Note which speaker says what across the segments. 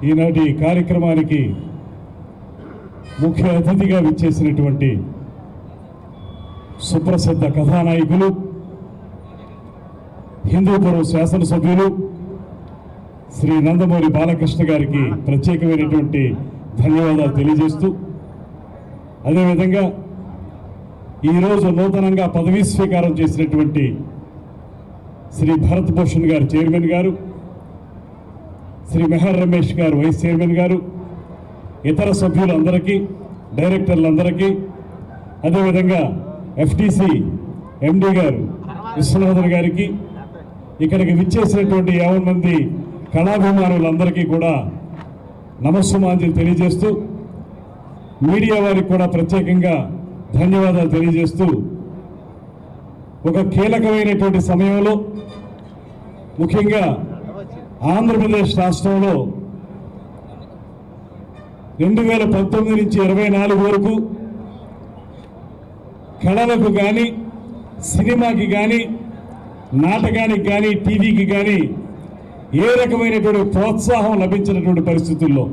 Speaker 1: ఈనాటి కార్యక్రమానికి ముఖ్య అతిథిగా విచ్చేసినటువంటి సుప్రసిద్ధ కథానాయకులు, హిందూపురం శాసనసభ్యులు శ్రీ నందమూరి బాలకృష్ణ గారికి ప్రత్యేకమైనటువంటి ధన్యవాదాలు తెలియజేస్తూ, అదేవిధంగా ఈరోజు నూతనంగా పదవీ స్వీకారం చేసినటువంటి శ్రీ భరత్ భూషణ్ గారు చైర్మన్ గారు, శ్రీ మెహర్ రమేష్ గారు వైస్ చైర్మన్ గారు, ఇతర సభ్యులందరికీ, డైరెక్టర్లందరికీ, అదేవిధంగా ఎఫ్టీసీ ఎండి గారు విశ్వనాథన్ గారికి, ఇక్కడికి విచ్చేసినటువంటి 50 మంది కళాభిమానులందరికీ కూడా నమస్సుమాంజలి తెలియజేస్తూ, మీడియా వారికి కూడా ప్రత్యేకంగా ధన్యవాదాలు తెలియజేస్తూ, ఒక కీలకమైనటువంటి సమయంలో ముఖ్యంగా ఆంధ్రప్రదేశ్ రాష్ట్రంలో 2019 నుంచి 24 వరకు కళలకు కానీ, సినిమాకి కానీ, నాటకానికి కానీ, టీవీకి కానీ ఏ రకమైనటువంటి ప్రోత్సాహం లభించినటువంటి పరిస్థితుల్లో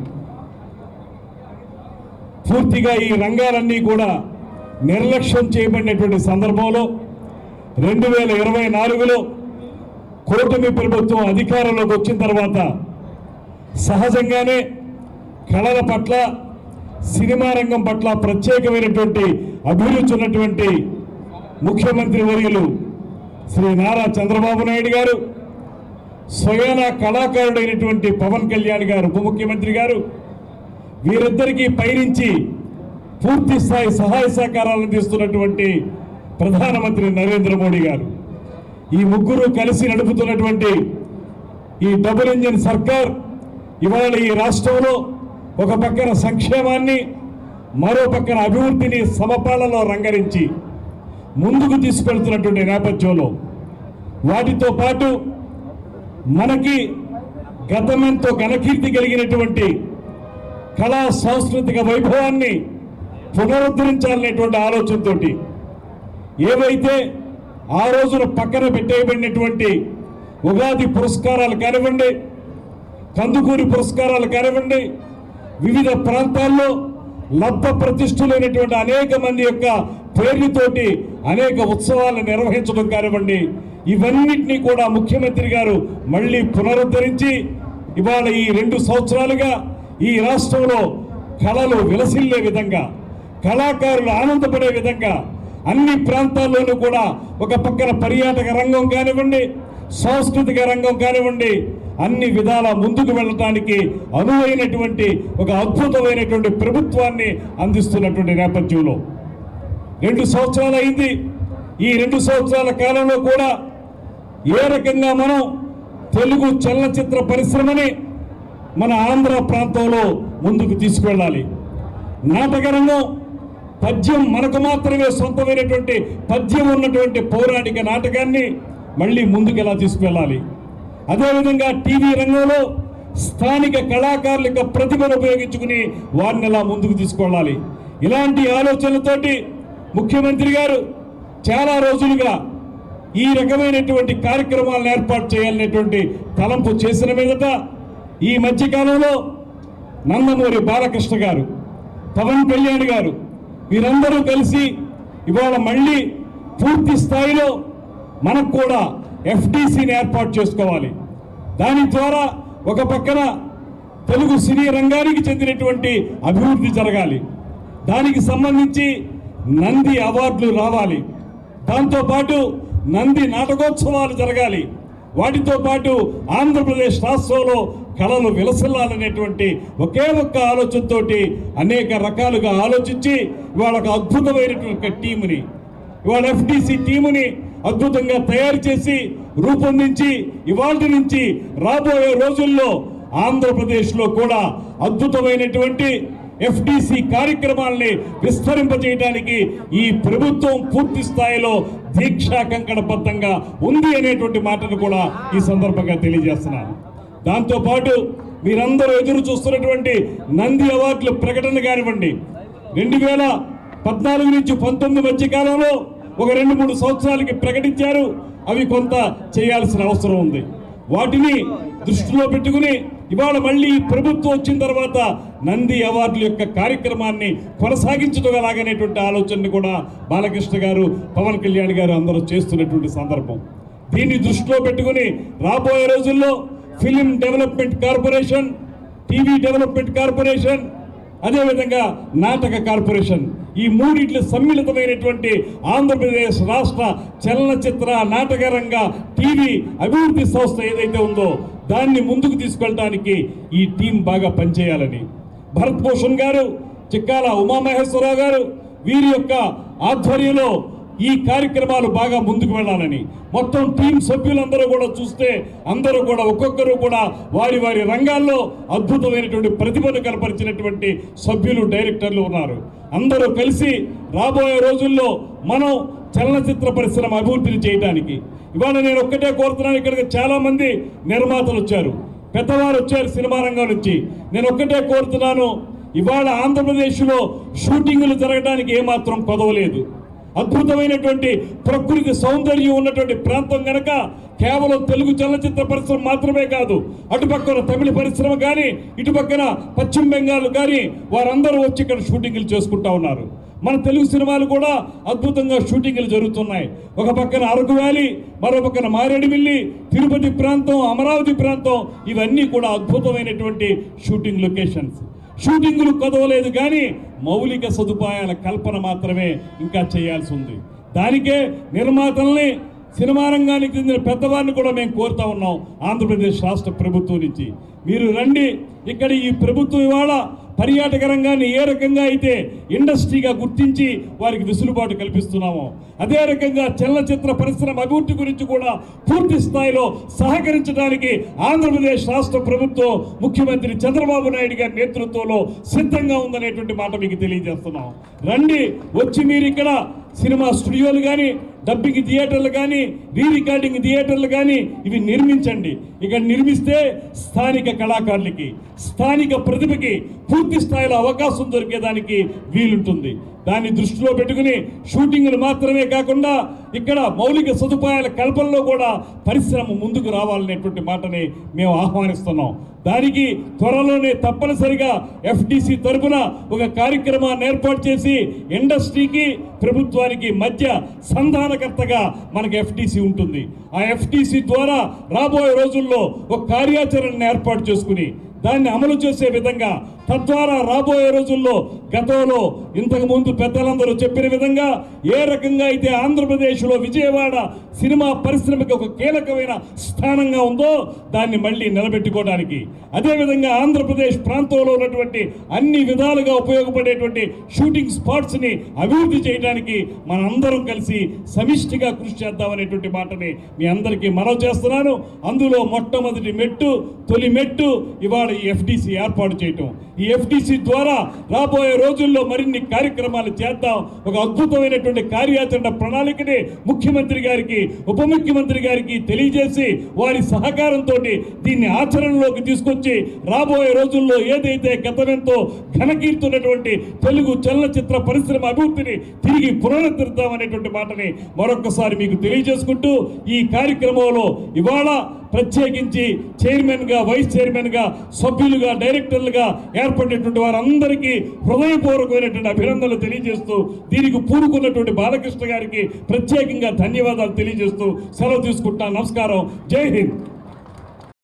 Speaker 1: పూర్తిగా ఈ రంగాలన్నీ కూడా నిర్లక్ష్యం చేయబడినటువంటి సందర్భంలో 2024లో కూటమి ప్రభుత్వం అధికారంలోకి వచ్చిన తర్వాత సహజంగానే కళల పట్ల, సినిమా రంగం పట్ల ప్రత్యేకమైనటువంటి అభిరుచి ఉన్నటువంటి ముఖ్యమంత్రి వర్యులు శ్రీ నారా చంద్రబాబు నాయుడు గారు, స్వయాన కళాకారుడైనటువంటి పవన్ కళ్యాణ్ గారు ఉప ముఖ్యమంత్రి గారు, వీరిద్దరికీ పైనుంచి పూర్తి స్థాయి సహాయ సహకారాలను అందిస్తున్నటువంటి ప్రధానమంత్రి నరేంద్ర మోడీ గారు, ఈ ముగ్గురు కలిసి నడుపుతున్నటువంటి ఈ డబుల్ ఇంజిన్ సర్కార్ ఇవాళ ఈ రాష్ట్రంలో ఒక పక్కన సంక్షేమాన్ని, మరో పక్కన అభివృద్ధిని సమపాలలో రంగరించి ముందుకు తీసుకెళ్తున్నటువంటి నేపథ్యంలో వాటితో పాటు మనకి గతమెంతో ఘనకీర్తి కలిగినటువంటి కళా సాంస్కృతిక వైభవాన్ని పునరుద్ధరించాలనేటువంటి ఆలోచనతో ఏవైతే ఆ రోజున పక్కన పెట్టేయబడినటువంటి ఉగాది పురస్కారాలు కానివ్వండి, కందుకూరి పురస్కారాలు కానివ్వండి, వివిధ ప్రాంతాల్లో లబ్ధ ప్రతిష్ఠులైనటువంటి అనేక మంది యొక్క పేర్లతోటి అనేక ఉత్సవాలు నిర్వహించడం కానివ్వండి, ఇవన్నిటినీ కూడా ముఖ్యమంత్రి గారు మళ్ళీ పునరుద్ధరించి ఇవాళ ఈ 2 సంవత్సరాలుగా ఈ రాష్ట్రంలో కళలు విలసిల్లే విధంగా, కళాకారులు ఆనందపడే విధంగా అన్ని ప్రాంతాల్లోనూ కూడా ఒక పక్కన పర్యాటక రంగం కానివ్వండి, సాంస్కృతిక రంగం కానివ్వండి, అన్ని విధాల ముందుకు వెళ్ళటానికి అనువైనటువంటి ఒక అద్భుతమైనటువంటి ప్రభుత్వాన్ని అందిస్తున్నటువంటి నేపథ్యంలో 2 సంవత్సరాలు అయింది. ఈ 2 సంవత్సరాల కాలంలో కూడా ఏ రకంగా మనం తెలుగు చలనచిత్ర పరిశ్రమని మన ఆంధ్ర ప్రాంతంలో ముందుకు తీసుకువెళ్ళాలి, నాటక రంగం, పద్యం, మనకు మాత్రమే సొంతమైనటువంటి పద్యం ఉన్నటువంటి పౌరాణిక నాటకాన్ని మళ్ళీ ముందుకు ఎలా తీసుకువెళ్ళాలి, అదేవిధంగా టీవీ రంగంలో స్థానిక కళాకారుల యొక్క ప్రతిభను ఉపయోగించుకుని వారిని ఎలా ముందుకు తీసుకెళ్ళాలి, ఇలాంటి ఆలోచనలతోటి ముఖ్యమంత్రి గారు చాలా రోజులుగా ఈ రకమైనటువంటి కార్యక్రమాలను ఏర్పాటు చేయాలనేటువంటి తలంపు చేసిన మీదట ఈ మధ్యకాలంలో నందమూరి బాలకృష్ణ గారు, పవన్ కళ్యాణ్ గారు వీరందరూ కలిసి ఇవాళ మళ్ళీ పూర్తి స్థాయిలో మనకు కూడా ఎఫ్టీసీని ఏర్పాటు చేసుకోవాలి. దాని ద్వారా ఒక పక్కన తెలుగు సినీ రంగానికి చెందినటువంటి అభివృద్ధి జరగాలి, దానికి సంబంధించి నంది అవార్డులు రావాలి, దాంతోపాటు నంది నాటకోత్సవాలు జరగాలి, వాటితో పాటు ఆంధ్రప్రదేశ్ రాష్ట్రంలో కళలు విలసిల్లాలనేటువంటి ఒకే ఒక్క ఆలోచనతో అనేక రకాలుగా ఆలోచించి ఇవాళ ఒక అద్భుతమైనటువంటి టీముని, ఇవాళ ఎఫ్టీసీ టీముని అద్భుతంగా తయారు చేసి రూపొందించి ఇవాళ నుంచి రాబోయే రోజుల్లో ఆంధ్రప్రదేశ్లో కూడా అద్భుతమైనటువంటి ఎఫ్టీసీ కార్యక్రమాల్ని విస్తరింపజేయడానికి ఈ ప్రభుత్వం పూర్తి స్థాయిలో దీక్షా కంకణబద్ధంగా ఉంది అనేటువంటి మాటను కూడా ఈ సందర్భంగా తెలియజేస్తున్నాను. దాంతోపాటు మీరందరూ ఎదురు చూస్తున్నటువంటి నంది అవార్డుల ప్రకటన కానివ్వండి, 2014 నుంచి 19 మధ్య కాలంలో ఒక 2-3 సంవత్సరాలకి ప్రకటించారు. అవి కొంత చేయాల్సిన అవసరం ఉంది. వాటిని దృష్టిలో పెట్టుకుని ఇవాళ మళ్ళీ ప్రభుత్వం వచ్చిన తర్వాత నంది అవార్డుల యొక్క కార్యక్రమాన్ని కొనసాగించగలాగనేటువంటి ఆలోచనని కూడా బాలకృష్ణ గారు, పవన్ కళ్యాణ్ గారు అందరూ చేస్తున్నటువంటి సందర్భం. దీన్ని దృష్టిలో పెట్టుకుని రాబోయే రోజుల్లో film development corporation, TV development corporation, అదేవిధంగా నాటక కార్పొరేషన్, ఈ మూడిట్ల సమ్మిళితమైనటువంటి ఆంధ్రప్రదేశ్ రాష్ట్ర చలనచిత్ర నాటక రంగ టీవీ అభివృద్ధి సంస్థ ఏదైతే ఉందో దాన్ని ముందుకు తీసుకెళ్ళడానికి ఈ టీం బాగా పనిచేయాలని భరత్ భూషణ్ గారు, చిక్కాల ఉమామహేశ్వరరావు గారు వీరి యొక్క ఆధ్వర్యంలో ఈ కార్యక్రమాలు బాగా ముందుకు వెళ్ళాలని మొత్తం టీం సభ్యులందరూ కూడా చూస్తే అందరూ కూడా ఒక్కొక్కరు కూడా వారి వారి రంగాల్లో అద్భుతమైనటువంటి ప్రతిభను కనపరిచినటువంటి సభ్యులు, డైరెక్టర్లు ఉన్నారు. అందరూ కలిసి రాబోయే రోజుల్లో మనం చలనచిత్ర పరిశ్రమ అభివృద్ధిని చేయడానికి ఇవాళ నేను ఒక్కటే కోరుతున్నాను. ఇక్కడికి చాలా మంది నిర్మాతలు వచ్చారు, పెద్దవారు వచ్చారు సినిమా రంగం నుంచి. నేను ఒక్కటే కోరుతున్నాను, ఇవాళ ఆంధ్రప్రదేశ్లో షూటింగులు జరగడానికి ఏమాత్రం కొదవలేదు. అద్భుతమైనటువంటి ప్రకృతి సౌందర్యం ఉన్నటువంటి ప్రాంతం కనుక కేవలం తెలుగు చలనచిత్ర పరిశ్రమ మాత్రమే కాదు, అటుపక్కన తమిళ పరిశ్రమ కానీ, ఇటుపక్కన పశ్చిమ బెంగాల్ కానీ వారందరూ వచ్చి ఇక్కడ షూటింగులు చేసుకుంటా ఉన్నారు. మన తెలుగు సినిమాలు కూడా అద్భుతంగా షూటింగులు జరుగుతున్నాయి. ఒక పక్కన అరకు వ్యాలీ, మరో పక్కన మారేడుమిల్లి, తిరుపతి ప్రాంతం, అమరావతి ప్రాంతం, ఇవన్నీ కూడా అద్భుతమైనటువంటి షూటింగ్ లొకేషన్స్. షూటింగులు కొదవలేదు కానీ మౌలిక సదుపాయాల కల్పన మాత్రమే ఇంకా చేయాల్సి ఉంది. దానికే నిర్మాతల్ని, సినిమా రంగానికి చెందిన పెద్దవారిని కూడా మేము కోరుతా ఉన్నాం ఆంధ్రప్రదేశ్ రాష్ట్ర ప్రభుత్వం నుంచి. మీరు రండి, ఇక్కడ ఈ ప్రభుత్వం ఇవాళ పర్యాటక రంగాన్ని ఏ రకంగా అయితే ఇండస్ట్రీగా గుర్తించి వారికి వెసులుబాటు కల్పిస్తున్నామో అదే రకంగా చలనచిత్ర పరిశ్రమ అభివృద్ధి గురించి కూడా పూర్తి స్థాయిలో సహకరించడానికి ఆంధ్రప్రదేశ్ రాష్ట్ర ప్రభుత్వం ముఖ్యమంత్రి చంద్రబాబు నాయుడు గారి నేతృత్వంలో సిద్ధంగా ఉందనేటువంటి మాట మీకు తెలియజేస్తున్నాం. రండి, వచ్చి మీరు ఇక్కడ సినిమా స్టూడియోలు కానీ, డబ్బింగ్ థియేటర్లు కానీ, రీ రికార్డింగ్ థియేటర్లు కానీ ఇవి నిర్మించండి. ఇక్కడ నిర్మిస్తే స్థానిక కళాకారులకి, స్థానిక ప్రతిభకి పూర్తి స్థాయిలో అవకాశం దొరికేదానికి వీలుంటుంది. దాన్ని దృష్టిలో పెట్టుకుని షూటింగ్లు మాత్రమే కాకుండా ఇక్కడ మౌలిక సదుపాయాల కల్పనలో కూడా పరిశ్రమ ముందుకు రావాలనేటువంటి మాటని మేము ఆహ్వానిస్తున్నాం. దానికి త్వరలోనే తప్పనిసరిగా ఎఫ్డిసి తరఫున ఒక కార్యక్రమాన్ని ఏర్పాటు చేసి ఇండస్ట్రీకి, ప్రభుత్వానికి మధ్య సంధానకర్తగా మనకి ఎఫ్డిసి ఉంటుంది. ఆ ఎఫ్డిసి ద్వారా రాబోయే రోజుల్లో ఒక కార్యాచరణను ఏర్పాటు చేసుకుని దాన్ని అమలు చేసే విధంగా, తద్వారా రాబోయే రోజుల్లో గతంలో ఇంతకుముందు పెద్దలందరూ చెప్పిన విధంగా ఏ రకంగా అయితే ఆంధ్రప్రదేశ్లో విజయవాడ సినిమా పరిశ్రమకి ఒక కీలకమైన స్థానంగా ఉందో దాన్ని మళ్ళీ నిలబెట్టుకోవడానికి, అదేవిధంగా ఆంధ్రప్రదేశ్ ప్రాంతంలో ఉన్నటువంటి అన్ని విధాలుగా ఉపయోగపడేటువంటి షూటింగ్ స్పాట్స్ని అభివృద్ధి చేయడానికి మనందరం కలిసి సమిష్టిగా కృషి చేద్దామనేటువంటి మాటని మీ అందరికీ మనవి చేస్తున్నాను. అందులో మొట్టమొదటి మెట్టు, తొలి మెట్టు ఇవాళ ఈ ఎఫ్డిసి ఏర్పాటు చేయటం. ఈ ఎఫ్డిసి ద్వారా రాబోయే రోజుల్లో మరిన్ని కార్యక్రమాలు చేద్దాం. ఒక అద్భుతమైనటువంటి కార్యాచరణ ప్రణాళికని ముఖ్యమంత్రి గారికి, ఉప ముఖ్యమంత్రి గారికి తెలియజేసి వారి సహకారంతో దీన్ని ఆచరణలోకి తీసుకొచ్చి రాబోయే రోజుల్లో ఏదైతే గతమెంతో ఘనకీర్తున్నటువంటి తెలుగు చలనచిత్ర పరిశ్రమ అభివృద్ధిని తిరిగి పునరుద్ధరిద్దామనేటువంటి మాటని మరొకసారి మీకు తెలియజేసుకుంటూ ఈ కార్యక్రమంలో ఇవాళ ప్రత్యేకించి చైర్మన్గా, వైస్ చైర్మన్గా, సభ్యులుగా, డైరెక్టర్లుగా ఏర్పడినటువంటి వారందరికీ హృదయపూర్వకమైనటువంటి అభినందనలు తెలియజేస్తూ దీనికి పూనుకున్నటువంటి బాలకృష్ణ గారికి ప్రత్యేకంగా ధన్యవాదాలు తెలియజేస్తూ సెలవు తీసుకుంటాను. నమస్కారం. జై హింద్.